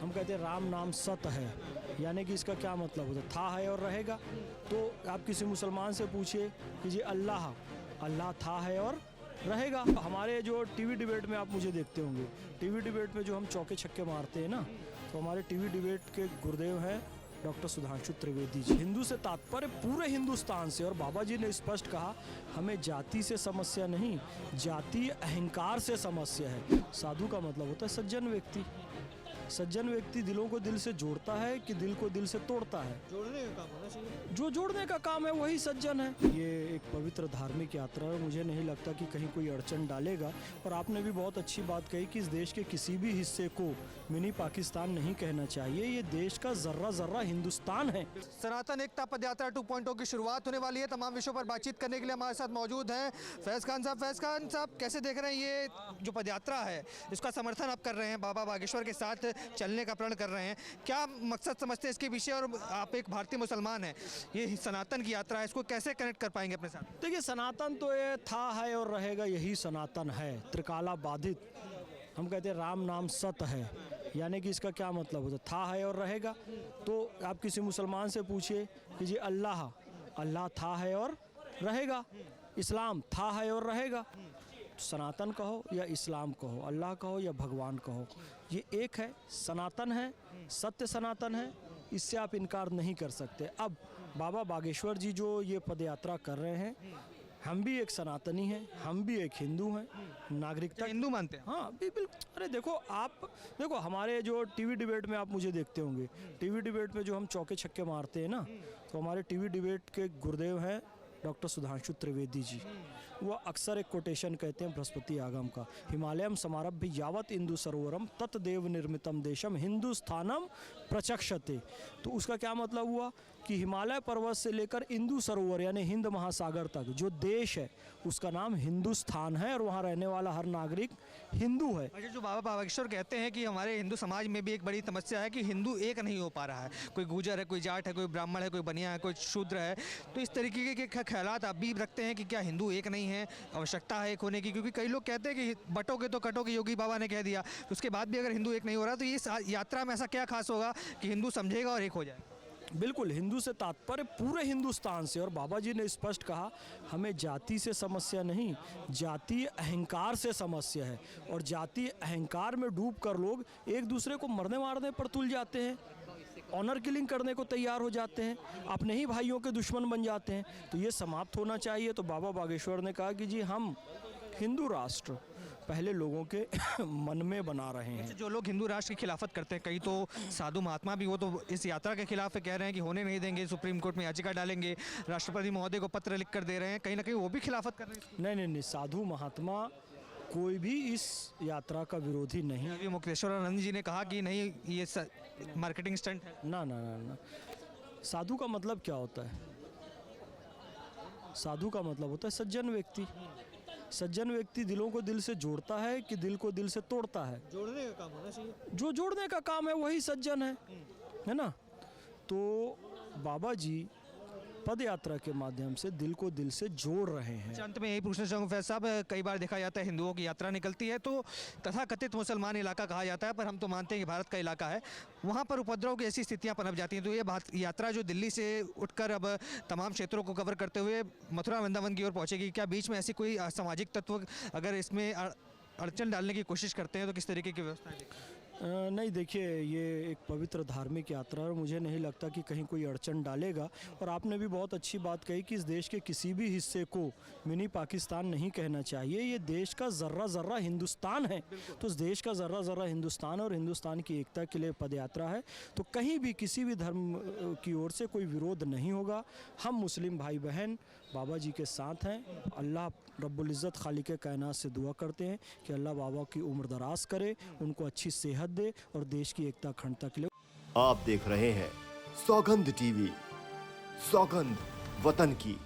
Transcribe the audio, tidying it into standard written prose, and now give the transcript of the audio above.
हम कहते हैं राम नाम सत है, यानी कि इसका क्या मतलब होता है? था, है और रहेगा। तो आप किसी मुसलमान से पूछिए कि जी अल्लाह, अल्लाह था, है और रहेगा। हमारे जो टीवी डिबेट में आप मुझे देखते होंगे, टीवी डिबेट में जो हम चौके छक्के मारते हैं ना, तो हमारे टीवी डिबेट के गुरुदेव हैं डॉक्टर सुधांशु त्रिवेदी जी। हिंदू से तात्पर्य पूरे हिंदुस्तान से, और बाबा जी ने स्पष्ट कहा हमें जाति से समस्या नहीं, जातीय अहंकार से समस्या है। साधु का मतलब होता है सज्जन व्यक्ति। सज्जन व्यक्ति दिलों को दिल से जोड़ता है कि दिल को दिल से तोड़ता है? जोड़ने का काम होना चाहिए। जो जोड़ने का काम है वही सज्जन है। ये एक पवित्र धार्मिक यात्रा है, मुझे नहीं लगता कि कहीं कोई अड़चन डालेगा। और आपने भी बहुत अच्छी बात कही कि इस देश के किसी भी हिस्से को मिनी पाकिस्तान नहीं कहना चाहिए, ये देश का जर्रा जर्रा हिंदुस्तान है। सनातन एकता पदयात्रा 2.0 की शुरुआत होने वाली है। तमाम विषयों पर बातचीत करने के लिए हमारे साथ मौजूद हैं फैज़ खान साहब। फैज़ खान साहब, कैसे देख रहे हैं ये जो पदयात्रा है, इसका समर्थन आप कर रहे हैं, बाबा बागेश्वर के साथ चलने का प्रण कर रहे हैं, क्या मकसद समझते हैं इसके पीछे? और आप एक भारतीय मुसलमान हैं, ये सनातन की यात्रा है, इसको कैसे कनेक्ट कर पाएंगे अपने साथ? देखिए, सनातन तो ये था, है और रहेगा, यही सनातन है, त्रिकाला बाधित। हम कहते हैं राम नाम सत है, यानी कि इसका क्या मतलब होता है? था, है और रहेगा। तो आप किसी मुसलमान से पूछिए कि जी अल्लाह, अल्लाह था, है और रहेगा। इस्लाम था, है और रहेगा। सनातन कहो या इस्लाम कहो, अल्लाह कहो या भगवान कहो, ये एक है, सनातन है, सत्य सनातन है, इससे आप इनकार नहीं कर सकते। अब बाबा बागेश्वर जी जो ये पदयात्रा कर रहे हैं, हम भी एक सनातनी हैं, हम भी एक हिंदू हैं, नागरिकता हिंदू मानते हैं? हाँ बिल्कुल। अरे देखो, आप देखो हमारे जो टीवी डिबेट में आप मुझे देखते होंगे, टीवी डिबेट में जो हम चौके छक्के मारते हैं ना, तो हमारे टीवी डिबेट के गुरुदेव हैं डॉक्टर सुधांशु त्रिवेदी जी। वो अक्सर एक कोटेशन कहते हैं बृहस्पति आगम का, हिमालयम समारभ्य यावत इंदु सरोवरम तत्देव निर्मितम देशम हिंदुस्थानम प्रचक्षते। तो उसका क्या मतलब हुआ कि हिमालय पर्वत से लेकर इंदु सरोवर यानी हिंद महासागर तक जो देश है उसका नाम हिंदुस्तान है, और वहाँ रहने वाला हर नागरिक हिंदू है। अच्छा, जो बाबा बागेश्वर कहते हैं कि हमारे हिंदू समाज में भी एक बड़ी समस्या है कि हिंदू एक नहीं हो पा रहा है, कोई गुर्जर है, कोई जाट है, कोई ब्राह्मण है, कोई बनिया है, कोई शूद्र है, तो इस तरीके के ख्यालात आप भी रखते हैं कि क्या हिंदू एक नहीं है, आवश्यकता है एक होने की? क्योंकि कई लोग कहते हैं कि बटोगे तो कटोगे, योगी बाबा ने कह दिया, उसके बाद भी अगर हिंदू एक नहीं हो रहा तो इस यात्रा में ऐसा क्या खास होगा कि हिंदू समझेगा और एक हो जाए? बिल्कुल, हिंदू से तात्पर्य पूरे हिंदुस्तान से, और बाबा जी ने स्पष्ट कहा हमें जाति से समस्या नहीं, जातीय अहंकार से समस्या है। और जातीय अहंकार में डूब कर लोग एक दूसरे को मरने मारने पर तुल जाते हैं, ऑनर किलिंग करने को तैयार हो जाते हैं, अपने ही भाइयों के दुश्मन बन जाते हैं। तो ये समाप्त होना चाहिए। तो बाबा बागेश्वर ने कहा कि जी हम हिंदू राष्ट्र पहले लोगों के मन में बना रहे हैं। जो लोग हिंदू राष्ट्र की खिलाफत करते हैं, कई तो साधु महात्मा भी, वो तो इस यात्रा के खिलाफ कह रहे हैं कि होने नहीं देंगे, सुप्रीम कोर्ट में याचिका डालेंगे, राष्ट्रपति महोदय को पत्र लिख कर दे रहे हैं, कहीं ना कहीं वो भी खिलाफत कर रहे हैं। नहीं, साधु महात्मा कोई भी इस यात्रा का विरोधी नहीं है। अभी मुक्तेश्वरानंद जी ने कहा कि नहीं, ये मार्केटिंग स्टंट है। ना। साधु का मतलब क्या होता है? साधु का मतलब होता है सज्जन व्यक्ति। सज्जन व्यक्ति दिलों को दिल से जोड़ता है कि दिल को दिल से तोड़ता है? जोड़ने का काम होना चाहिए। जो जोड़ने का काम है वही सज्जन है ना? तो बाबा जी पद यात्रा के माध्यम से दिल को दिल से जोड़ रहे हैं। अंत में यही पूछना चाहूँगा फैज साहब, कई बार देखा जाता है हिंदुओं की यात्रा निकलती है तो तथाकथित मुसलमान इलाका कहा जाता है, पर हम तो मानते हैं कि भारत का इलाका है, वहाँ पर उपद्रव की ऐसी स्थितियाँ पनप जाती हैं। तो ये यात्रा जो दिल्ली से उठकर अब तमाम क्षेत्रों को कवर करते हुए मथुरा वृंदावन की ओर पहुँचेगी, क्या बीच में ऐसी कोई असामाजिक तत्व अगर इसमें अड़चन डालने की कोशिश करते हैं तो किस तरीके की व्यवस्था है? नहीं, देखिए, ये एक पवित्र धार्मिक यात्रा है, और मुझे नहीं लगता कि कहीं कोई अड़चन डालेगा। और आपने भी बहुत अच्छी बात कही कि इस देश के किसी भी हिस्से को मिनी पाकिस्तान नहीं कहना चाहिए, ये देश का जर्रा जर्रा हिंदुस्तान है। तो इस देश का जर्रा जर्रा हिंदुस्तान और हिंदुस्तान की एकता के लिए पदयात्रा है। तो कहीं भी किसी भी धर्म की ओर से कोई विरोध नहीं होगा। हम मुस्लिम भाई बहन बाबा जी के साथ हैं। अल्लाह रब्बुल इज़्ज़त खालिक कायनात से दुआ करते हैं कि अल्लाह बाबा की उम्र दराज करे, उनको अच्छी सेहत दे और देश की एकता अखंडता के लिए। आप देख रहे हैं सौगंध टीवी, सौगंध वतन की।